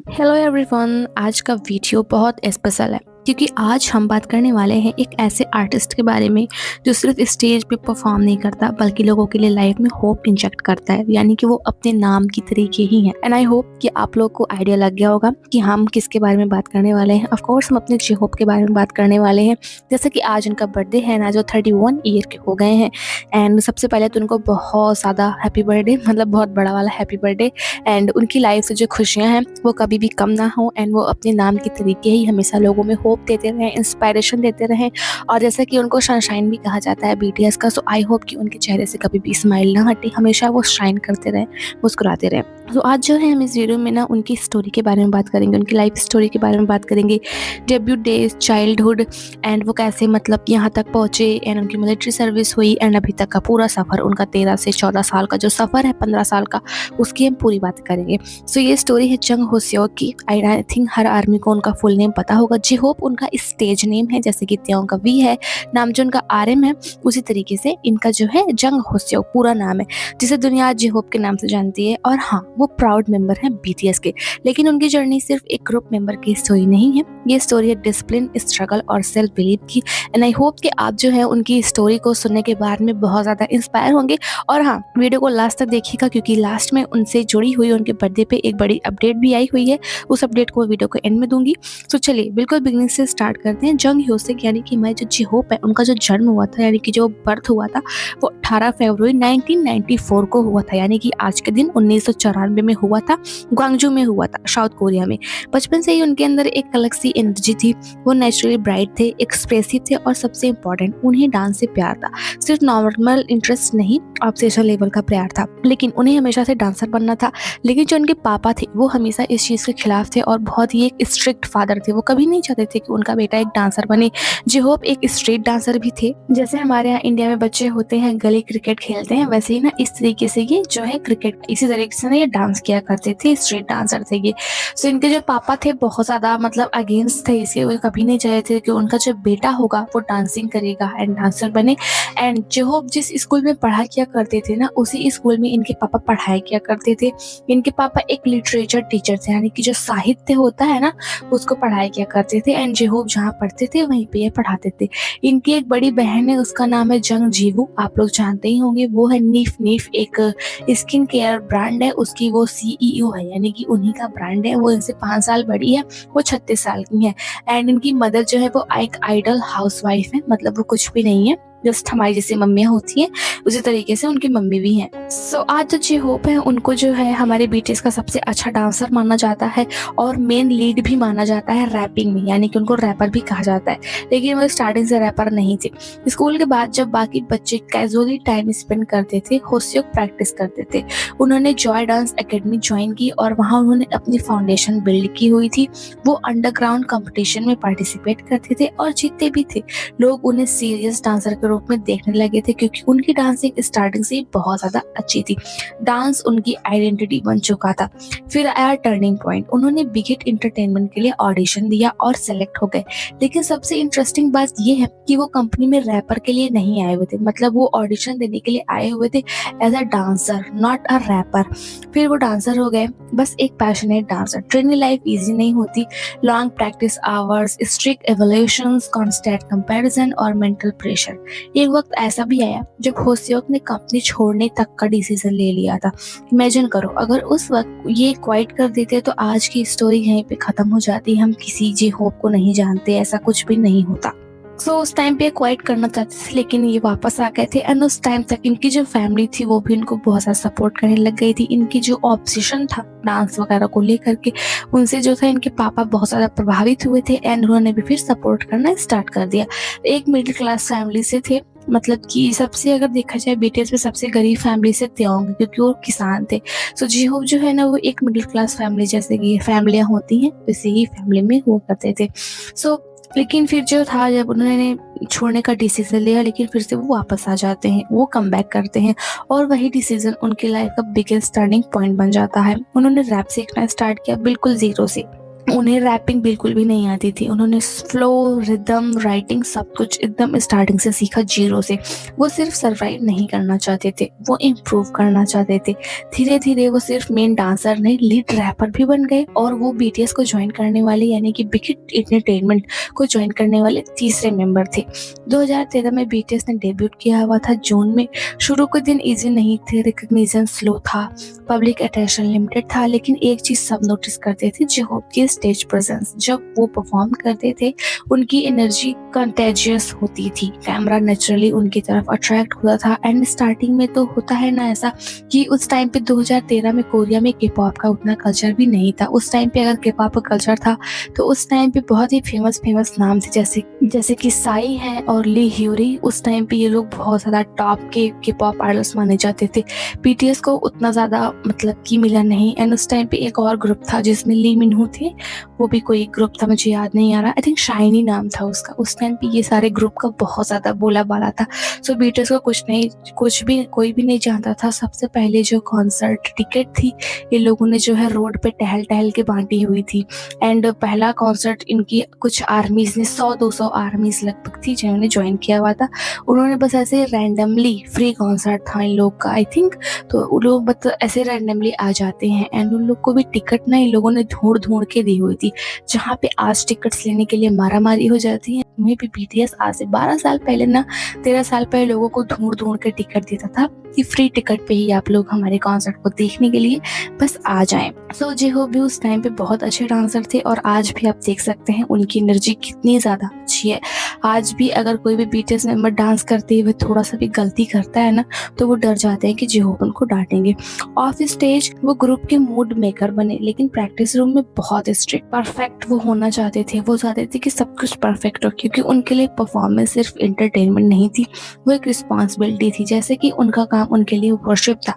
Hello everyone. आज का video बहुत स्पेशल है क्योंकि आज हम बात करने वाले हैं एक ऐसे आर्टिस्ट के बारे में जो सिर्फ स्टेज पे परफॉर्म नहीं करता बल्कि लोगों के लिए लाइफ में होप इंजेक्ट करता है। यानी कि वो अपने नाम की तरीके ही है। एंड आई होप कि आप लोग को आइडिया लग गया होगा कि हम किसके बारे में बात करने वाले हैं। ऑफ कोर्स हम अपने जे होप के बारे में बात करने वाले हैं। जैसे कि आज उनका बर्थडे है ना, जो 31 ईयर के हो गए हैं। एंड सबसे पहले तो उनको बहुत ज़्यादा हैप्पी बर्थडे, मतलब बहुत बड़ा वाला हैप्पी बर्थडे। एंड उनकी लाइफ से जो खुशियाँ हैं वो कभी भी कम ना हो। एंड वो अपने नाम के तरीके ही हमेशा लोगों में होप देते रहें, इंस्पायरेशन देते रहें। और जैसा कि उनको सनशाइन भी कहा जाता है बीटीएस का, सो आई होप कि उनके चेहरे से कभी भी स्माइल ना हटे, हमेशा वो शाइन करते रहें, मुस्कुराते रहें। तो आज जो है हम इस वीडियो में ना उनकी स्टोरी के बारे में बात करेंगे, उनकी लाइफ स्टोरी के बारे में बात करेंगे, डेब्यू डेज, चाइल्डहुड, एंड वो कैसे मतलब यहाँ तक पहुँचे, एंड उनकी मिलिट्री सर्विस हुई, एंड अभी तक का पूरा सफ़र, उनका 13 से 14 साल का जो सफ़र है, 15 साल का, उसकी हम पूरी बात करेंगे। सो ये स्टोरी है जंग हो सेओक की। आई थिंक हर आर्मी को उनका फुल नेम पता होगा। जे होप उनका स्टेज नेम है, जैसे कि त्यों का वी है, नाम जो उनका आरएम है, उसी तरीके से इनका जो है जंग हो सेओक पूरा नाम है, जिसे दुनिया जे होप के नाम से जानती है। और हाँ, वो प्राउड मेंबर हैं बीटीएस के। लेकिन उनकी जर्नी सिर्फ एक ग्रुप मेंबर की स्टोरी नहीं है, ये स्टोरी है डिसिप्लिन, स्ट्रगल और सेल्फ बिलीव की। एंड आई होप कि आप जो है उनकी स्टोरी को सुनने के बाद में बहुत ज़्यादा इंस्पायर होंगे। और हाँ, वीडियो को लास्ट तक देखिएगा क्योंकि लास्ट में उनसे जुड़ी हुई उनके बर्थडे पे एक बड़ी अपडेट भी आई हुई है। उस अपडेट को वीडियो को एंड में दूंगी। तो चलिए बिल्कुल बिगिनिंग से स्टार्ट करते हैं। जंग ह्योसेक यानी कि मैं जो जे होप है, उनका जो जन्म हुआ था, यानी कि जो बर्थ हुआ था, वो 18 फरवरी 1994 को हुआ था। यानी कि आज के दिन 1994 में हुआ था। ग्वांगजू में हुआ था, साउथ कोरिया में। बचपन से ही उनके अंदर एक अलग सी एनर्जी थी। वो नेचुरली ब्राइट थे, एक्सप्रेसिव थे, और सबसे इम्पोर्टेंट, उन्हें डांस से प्यार था। सिर्फ नॉर्मल इंटरेस्ट नहीं, ऑब्सेशन लेवल का प्यार था। लेकिन उन्हें हमेशा से डांसर बनना था। लेकिन जो उनके पापा थे वो हमेशा इस चीज़ के खिलाफ थे और बहुत ही एक स्ट्रिक्ट फादर थे। वो कभी नहीं चाहते थे कि उनका बेटा एक डांसर बने। जे होप एक स्ट्रीट डांसर भी थे। जैसे हमारे यहाँ इंडिया में बच्चे होते हैं, गली क्रिकेट खेलते हैं, वैसे ही ना इस तरीके से ये जो है क्रिकेट, इसी तरीके से ना ये डांस किया करते थे, स्ट्रीट डांसर थे ये। सो इनके जो पापा थे बहुत ज़्यादा मतलब अगेंस्ट थे इसके। वो कभी नहीं चाहते थे कि उनका जो बेटा होगा वो डांसिंग करेगा एंड डांसर बने। एंड जे होप जिस स्कूल में पढ़ा किया करते थे ना, उसी स्कूल में इनके पापा पढ़ाई किया करते थे। इनके पापा एक लिटरेचर टीचर थे, यानी कि जो साहित्य होता है ना, उसको पढ़ाई किया करते थे। एंड जे होप जहाँ पढ़ते थे वहीं पे ये पढ़ाते थे। इनकी एक बड़ी बहन है, उसका नाम है जंग जीवू, आप लोग जानते ही होंगे। वो है नीफ नीफ, एक स्किन केयर ब्रांड है, उसकी वो सीईओ है, यानी कि उन्हीं का ब्रांड है। वो इनसे 5 साल बड़ी है, वो 36 साल की है। एंड इनकी मदर जो है वो एक आइडल हाउसवाइफ है, मतलब वो कुछ भी नहीं है, जस्ट हमारी जैसे मम्मियाँ होती हैं उसी तरीके से उनकी मम्मी भी हैं। सो आज जो जे होप है उनको जो है हमारे बीटीएस का सबसे अच्छा डांसर माना जाता है और मेन लीड भी माना जाता है रैपिंग में, यानी कि उनको रैपर भी कहा जाता है। लेकिन वो स्टार्टिंग से रैपर नहीं थे। स्कूल के बाद जब बाकी बच्चे कैजुअली टाइम स्पेंड करते थे, होसियोक प्रैक्टिस करते थे। उन्होंने जॉय डांस एकेडमी ज्वाइन की और वहाँ उन्होंने अपनी फाउंडेशन बिल्ड की हुई थी। वो अंडरग्राउंड कंपटीशन में पार्टिसिपेट करते थे और जीतते भी थे। लोग उन्हें सीरियस डांसर के रूप में देखने लगे थे क्योंकि उनकी डांसिंग स्टार्टिंग से ही बहुत ज़्यादा अच्छी थी। डांस उनकी आइडेंटिटी बन चुका था। फिर आया टर्निंग पॉइंट। उन्होंने बिगिट एंटरटेनमेंट के लिए ऑडिशन दिया और सेलेक्ट हो गए। लेकिन सबसे इंटरेस्टिंग बात यह है कि वो कंपनी में रैपर के लिए नहीं आए हुए थे, मतलब वो ऑडिशन देने के लिए आए हुए थे as a dancer, not a rapper. फिर वो डांसर हो गए, बस एक passionate dancer. Training life easy नहीं होती। Long practice hours, strict evolutions, constant comparison और मेंटल प्रेशर। एक वक्त ऐसा भी आया जब होसियोक ने कंपनी छोड़ने तक का डिसीजन ले लिया था। इमेजिन करो, अगर उस वक्त ये क्वाइट कर देते तो आज की स्टोरी यहीं पे खत्म हो जाती। हम किसी जे होप को नहीं जानते, ऐसा कुछ भी नहीं होता। उस टाइम पे क्वाइट करना चाहते थे लेकिन ये वापस आ गए थे। एंड उस टाइम तक इनकी जो फैमिली थी वो भी इनको बहुत ज़्यादा सपोर्ट करने लग गई थी। इनकी जो ऑब्सेशन था डांस वगैरह को लेकर के, उनसे जो था इनके पापा बहुत ज़्यादा प्रभावित हुए थे एंड उन्होंने भी फिर सपोर्ट करना स्टार्ट कर दिया। एक मिडिल क्लास फैमिली से थे, मतलब कि सबसे अगर देखा जाए बीटीएस में सबसे गरीब फैमिली से त्योंग, क्योंकि वो किसान थे। सो जे होप जो है ना वो एक मिडिल क्लास फैमिली, जैसे कि फैमिलियाँ होती हैं वैसे ही फैमिली में हुआ करते थे। सो लेकिन फिर जो था, जब उन्होंने छोड़ने का डिसीजन लिया, लेकिन फिर से वो वापस आ जाते हैं, वो कम बैक करते हैं और वही डिसीजन उनकी लाइफ का बिगेस्ट टर्निंग पॉइंट बन जाता है। उन्होंने रैप सीखना स्टार्ट किया बिल्कुल जीरो से। उन्हें रैपिंग बिल्कुल भी नहीं आती थी। उन्होंने फ्लो, रिदम, राइटिंग सब कुछ एकदम स्टार्टिंग से सीखा, ज़ीरो से। वो सिर्फ सर्वाइव नहीं करना चाहते थे, वो इम्प्रूव करना चाहते थे। धीरे-धीरे वो सिर्फ मेन डांसर नहीं, लीड रैपर भी बन गए और वो बीटीएस को जॉइन करने वाले यानी कि बिग हिट एंटरटेनमेंट को जॉइन करने वाले तीसरे मेंबर थे। 2013 में बीटीएस ने डेब्यूट किया हुआ था जून में। शुरू के दिन ईज़ी नहीं थे, रिकॉग्निशन स्लो था, पब्लिक अटेंशन लिमिटेड था, लेकिन एक चीज़ सब नोटिस करते थे, जेहोप की स्टेज प्रेजेंस। जब वो परफॉर्म करते थे उनकी एनर्जी कंटेजियस होती थी, कैमरा नेचुरली उनकी तरफ अट्रैक्ट होता था। एंड स्टार्टिंग में तो होता है ना ऐसा कि उस टाइम पे 2013 में कोरिया में के पॉप का उतना कल्चर भी नहीं था। उस टाइम पे अगर के पॉप का कल्चर था तो उस टाइम पे बहुत ही फेमस नाम थे, जैसे कि साई है और ली ह्यूरी। उस टाइम पे ये लोग बहुत ज़्यादा टॉप के पॉप आर्टिस्ट माने जाते थे। बीटीएस को उतना ज़्यादा मतलब कि मिला नहीं। एंड उस टाइम पे एक और ग्रुप था जिसमें ली मिनहू थे, वो भी कोई ग्रुप था, मुझे याद नहीं आ रहा, आई थिंक शाइनी नाम था उसका। उस टाइम पे ये सारे ग्रुप का बहुत ज़्यादा बोला बाला था। सो बीटीएस को कोई भी नहीं जानता था। सबसे पहले जो कॉन्सर्ट टिकट थी ये लोगों ने जो है रोड पे टहल के बांटी हुई थी। एंड पहला कॉन्सर्ट इनकी कुछ आर्मीज ने 100-200 आर्मीज लगभग थी जिन्होंने ज्वाइन किया हुआ था। उन्होंने बस ऐसे रैंडमली, फ्री कॉन्सर्ट था इन लोग का आई थिंक, तो वो लोग मतलब ऐसे रैंडमली आ जाते हैं। एंड उन लोग को भी टिकट ना इन लोगों ने ढूंढ के दी हुई थी। जहाँ पे आज टिकट्स लेने के लिए मारामारी हो जाती है, वहीं पे बीटीएस आज से 12 साल पहले ना 13 साल पहले लोगों को ढूंढ के टिकट देता था कि फ्री टिकट पे ही आप लोग हमारे कॉन्सर्ट को देखने के लिए बस आ जाएं। सो जेहोप भी उस टाइम पे बहुत अच्छे डांसर थे और आज भी आप देख सकते हैं उनकी एनर्जी कितनी ज़्यादा अच्छी है। आज भी अगर कोई भी बीटीएस मेंबर डांस करते हुए थोड़ा सा भी गलती करता है ना तो वो डर जाते हैं कि जेहोप उनको डांटेंगे। ऑफ स्टेज वो ग्रुप के मूड मेकर बने, लेकिन प्रैक्टिस रूम में बहुत स्ट्रिक्ट, परफेक्ट वो होना चाहते थे। वो चाहते थे कि सब कुछ परफेक्ट हो, क्योंकि उनके लिए परफॉर्मेंस सिर्फ एंटरटेनमेंट नहीं थी, वो एक रिस्पॉन्सिबिलिटी थी, जैसे कि उनका काम उनके लिए वर्शिप था।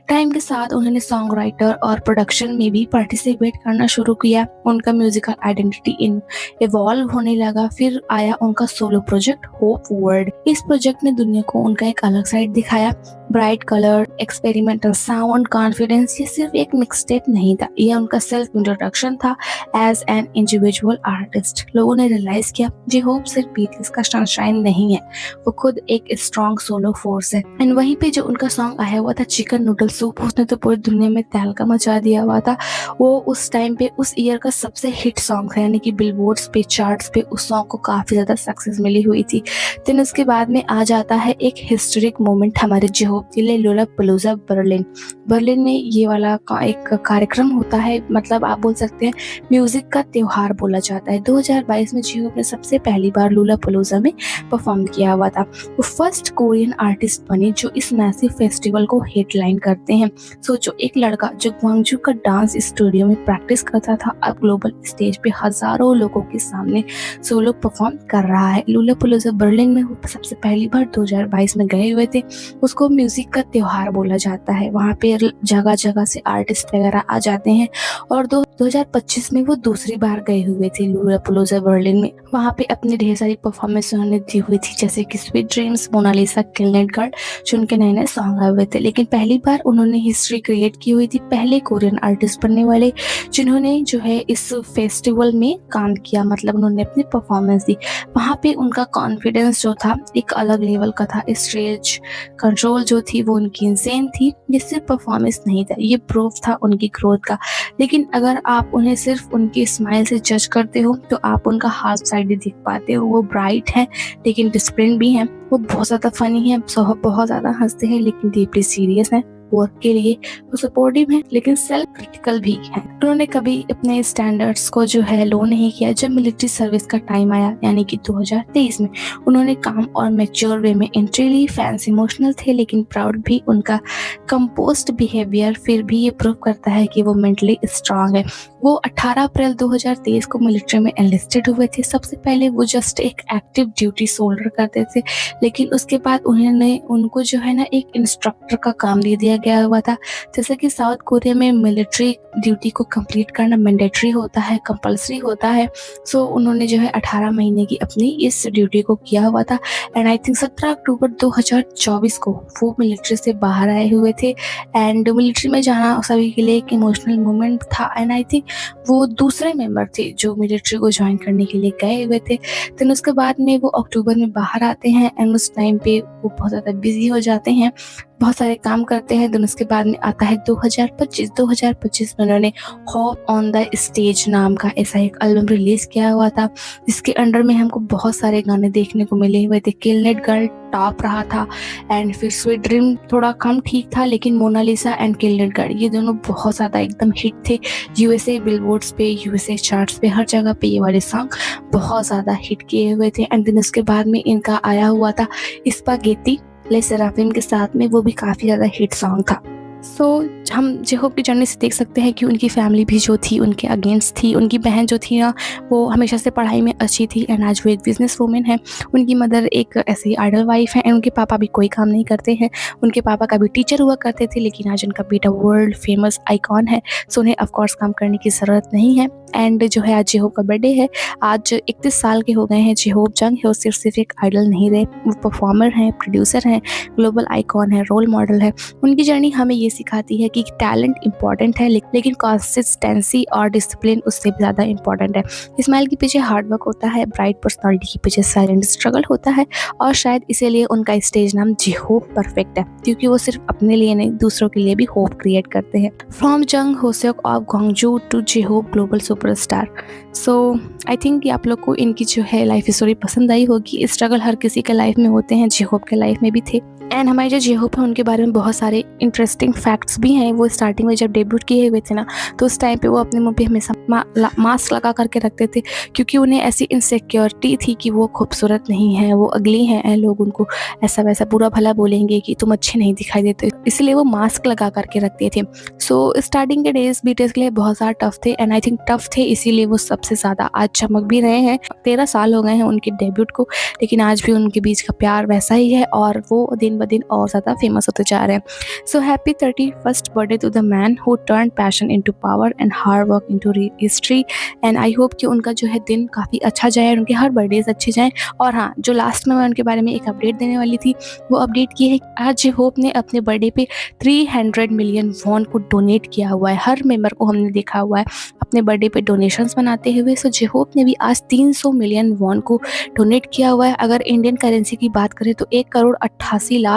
टाइम के साथ उन्होंने सॉन्ग राइटर और प्रोडक्शन में भी पार्टिसिपेट करना शुरू किया। उनका म्यूजिकल आइडेंटिटी इवॉल्व होने लगा। फिर आया उनका सोलो प्रोजेक्ट होप वर्ल्ड। इस प्रोजेक्ट ने दुनिया को उनका एक अलग साइड दिखाया। Bright colour, experimental sound, confidence, ये सिर्फ एक मिक्सटेप नहीं था, यह उनका सेल्फ इंट्रोडक्शन था एज एन इंडिविजुअल आर्टिस्ट। लोगों ने रियलाइज किया जेहोप सिर्फ बीटीएस का सनशाइन नहीं है, वो खुद एक स्ट्रॉन्ग सोलो फोर्स है। एंड वहीं पे जो उनका सॉन्ग आया हुआ था चिकन नूडल सूप, उसने तो पूरी दुनिया में तहलका मचा दिया हुआ था। वो उस टाइम पे उस ईयर का सबसे हिट सॉन्ग था, यानी कि बिलबोर्ड्स पे, चार्ट्स पे उस सॉन्ग को काफ़ी ज़्यादा सक्सेस मिली हुई थी। देन उसके बाद में आ जाता है एक हिस्टोरिक मोमेंट हमारे जेहोप के लिए, लोलापालूज़ा बर्लिन। बर्लिन में ये वाला एक कार्यक्रम होता है, मतलब आप बोल सकते हैं म्यूजिक का त्योहार बोला जाता है। 2022 में जेहोप ने सबसे पहली बार लोलापालूज़ा में परफॉर्म किया हुआ था। वो फर्स्ट कोरियन आर्टिस्ट बने जो इस मैसिव फेस्टिवल को हेडलाइन करते हैं। सोचो, एक लड़का जो ग्वांगजू का डांस स्टूडियो में प्रैक्टिस करता था अब ग्लोबल स्टेज पे हजारों लोगों के सामने सोलो परफॉर्म कर रहा है। लोलापालूज़ा बर्लिन में वो सबसे पहली बार 2022 में गए हुए थे। उसको म्यूजिक का त्योहार बोला जाता है। वहाँ पे जगह जगह से आर्टिस्ट वगैरह आ जाते हैं और 2025 में वो दूसरी बार गए हुए थे लोलापालूज़ा बर्लिन में। वहाँ पे अपनी ढेर सारी परफॉर्मेंस उन्होंने दी हुई थी, जैसे कि स्वीट ड्रीम्स, मोनालिसा, किलनेट गर्ल, जो उनके नए नए सॉन्ग आए हुए थे। लेकिन पहली बार उन्होंने हिस्ट्री क्रिएट की हुई थी, पहले कोरियन आर्टिस्ट बनने वाले जिन्होंने जो है इस फेस्टिवल में काम किया, मतलब उन्होंने अपनी परफॉर्मेंस दी। वहाँ पे उनका कॉन्फिडेंस जो था एक अलग लेवल का था। स्टेज कंट्रोल जो थी वो उनकी इंसेन थी। ये सिर्फ परफॉर्मेंस नहीं था, ये प्रूफ था उनकी ग्रोथ का। लेकिन अगर आप उन्हें सिर्फ उनकी स्माइल से जज करते हो तो आप उनका हाफ साइड ही देख पाते हो। वो ब्राइट है लेकिन डिसिप्लिन भी है, वो बहुत ज़्यादा फनी है, बहुत ज़्यादा हंसते हैं लेकिन डीपली सीरियस है वर्क के लिए। वो सपोर्टिव है लेकिन सेल्फ क्रिटिकल भी है। उन्होंने कभी अपने स्टैंडर्ड्स को जो है लो नहीं किया। जब मिलिट्री सर्विस का टाइम आया यानी कि 2023 में, उन्होंने काम और मैच्योर वे में एंट्री ली। फैंस इमोशनल थे लेकिन प्राउड भी। उनका कंपोस्ट बिहेवियर फिर भी ये प्रूव करता है कि वो मेंटली स्ट्रांग है। वो 18 अप्रैल 2023 को मिलिट्री में एनलिस्टेड हुए थे। सबसे पहले वो जस्ट एक एक्टिव ड्यूटी सोल्डर करते थे, लेकिन उसके बाद उन्होंने उनको जो है ना एक इंस्ट्रक्टर का काम दे दिया गया हुआ था। जैसे कि साउथ कोरिया में मिलिट्री ड्यूटी को कंप्लीट करना मैंडेटरी होता है, कंपल्सरी होता है। सो उन्होंने जो है 18 महीने की अपनी इस ड्यूटी को किया हुआ था एंड आई थिंक 17 अक्टूबर 2024 को वो मिलिट्री से बाहर आए हुए थे। एंड मिलिट्री में जाना सभी के लिए एक इमोशनल मोमेंट था एंड आई थिंक वो दूसरे मेंबर थे जो मिलिट्री को ज्वाइन करने के लिए गए हुए थे। देन उसके बाद में वो अक्टूबर में बाहर आते हैं एंड उस टाइम पे वो बहुत ज़्यादा बिजी हो जाते हैं, बहुत सारे काम करते हैं। देन उसके बाद में आता है 2025 में उन्होंने होप ऑन द स्टेज नाम का ऐसा एक एल्बम रिलीज किया हुआ था, जिसके अंडर में हमको बहुत सारे गाने देखने को मिले हुए थे। किल दैट गर्ल टॉप रहा था एंड फिर स्वीट ड्रीम थोड़ा कम ठीक था, लेकिन Mona Lisa and kill that girl ये दोनों बहुत ज़्यादा एकदम हिट थे। यूएसए बिलबोर्ड्स पे, यूएसए चार्ट्स पे, हर जगह पे ये वाले सॉन्ग बहुत ज़्यादा हिट किए हुए थे। एंड देन उसके बाद में इनका आया हुआ था स्पागेटी ले सेराफिम के साथ में, वो भी काफ़ी ज़्यादा हिट सॉन्ग था। सो हम जेहोप की जर्नी से देख सकते हैं कि उनकी फैमिली भी जो थी उनके अगेंस्ट थी। उनकी बहन जो थी ना वो हमेशा से पढ़ाई में अच्छी थी एंड आज वो एक बिजनेस वूमेन है। उनकी मदर एक ऐसी आइडल वाइफ है एंड उनके पापा भी कोई काम नहीं करते हैं। उनके पापा कभी टीचर हुआ करते थे, लेकिन आज उनका बेटा वर्ल्ड फेमस आइकॉन है, सो उन्हें ऑफकोर्स काम करने की ज़रूरत नहीं है। एंड जो है आज जेहोप का बर्थडे है, आज 31 साल के हो गए हैं जेहोप जंग है। वो सिर्फ एक आइडल नहीं रहे, वो परफॉर्मर हैं, प्रोड्यूसर हैं, ग्लोबल आइकॉन है, रोल मॉडल है। उनकी जर्नी हमें ये सिखाती है कि टैलेंट इंपॉर्टेंट है, लेकिन कंसिस्टेंसी और डिसिप्लिन उससे भी ज़्यादा इंपॉर्टेंट है। स्माइल के पीछे हार्ड वर्क होता है, ब्राइट पर्सनालिटी के पीछे साइलेंट स्ट्रगल होता है, और शायद इसीलिए उनका स्टेज नाम जेहोप परफेक्ट है, क्योंकि वो सिर्फ अपने लिए नहीं दूसरों के लिए भी होप क्रिएट करते हैं। From Jung Hoseok of Gwangju to J Hope global superstar. So I think कि आप लोग को इनकी जो है लाइफ स्टोरी पसंद आई होगी। स्ट्रगल हर किसी के लाइफ में होते हैं, जेहोप के लाइफ में भी थे। एंड हमारे जो जेहोप है उनके बारे में बहुत सारे इंटरेस्टिंग फैक्ट्स भी हैं। वो स्टार्टिंग में जब डेब्यूट किए हुए थे ना, तो उस टाइम पे वो अपने मुंह पे हमेशा मास्क लगा करके रखते थे, क्योंकि उन्हें ऐसी इनसिक्योरिटी थी कि वो खूबसूरत नहीं है, वो अगली हैं एंड लोग उनको ऐसा वैसा बुरा भला बोलेंगे कि तुम अच्छे नहीं दिखाई देते, इसलिए वो मास्क लगा करके रखते थे। सो स्टार्टिंग के डेज बीटीएस के लिए बहुत ज़्यादा टफ थे एंड आई थिंक टफ थे, इसीलिए वो सबसे ज़्यादा आज चमक भी रहे हैं। 13 साल हो गए हैं उनके डेब्यूट को, लेकिन आज भी उनके बीच का प्यार वैसा ही है और वो दिन ब दिन और ज़्यादा फेमस होते जा रहे हैं। So happy 31st birthday to the man who turn passion into power and hard work into history. And I hope कि उनका जो है दिन काफ़ी अच्छा जाए, उनके हर बर्थडेज अच्छे जाएँ। और हाँ, जो लास्ट में मैं उनके बारे में एक अपडेट देने वाली थी, वो अपडेट ये है आज होप ने अपने बर्थडे पे 300 मिलियन वॉन को डोनेट किया हुआ है। हर मेंबर को हमने देखा हुआ है अपने बर्थडे पे डोनेशंस बनाते हुए। सो जेहोप ने भी आज 300 मिलियन वॉन को डोनेट किया हुआ है। अगर इंडियन करेंसी की बात करें तो 1,88,00,000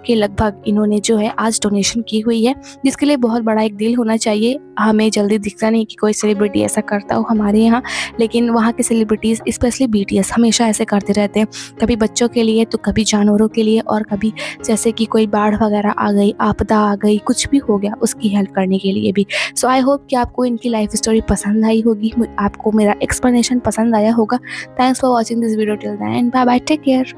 के लगभग इन्होंने जो है आज डोनेशन की हुई है, जिसके लिए बहुत बड़ा एक दिल होना चाहिए। हमें जल्दी दिखता नहीं कि कोई सेलिब्रिटी ऐसा करता हो हमारे यहाँ, लेकिन वहाँ के सेलिब्रिटीज़ स्पेशली बीटीएस हमेशा ऐसे करते रहते हैं, कभी बच्चों के लिए तो कभी जानवरों के लिए, और कभी जैसे कि कोई बाढ़ वगैरह आ गई, आपदा आ गई, कुछ भी हो गया उसकी हेल्प करने के लिए भी। सो आई होप कि आपको इनकी लाइफ स्टोरी पसंद आई होगी, आपको मेरा एक्सप्लेनेशन पसंद आया होगा। Thanks for watching this video till then, bye bye, take care.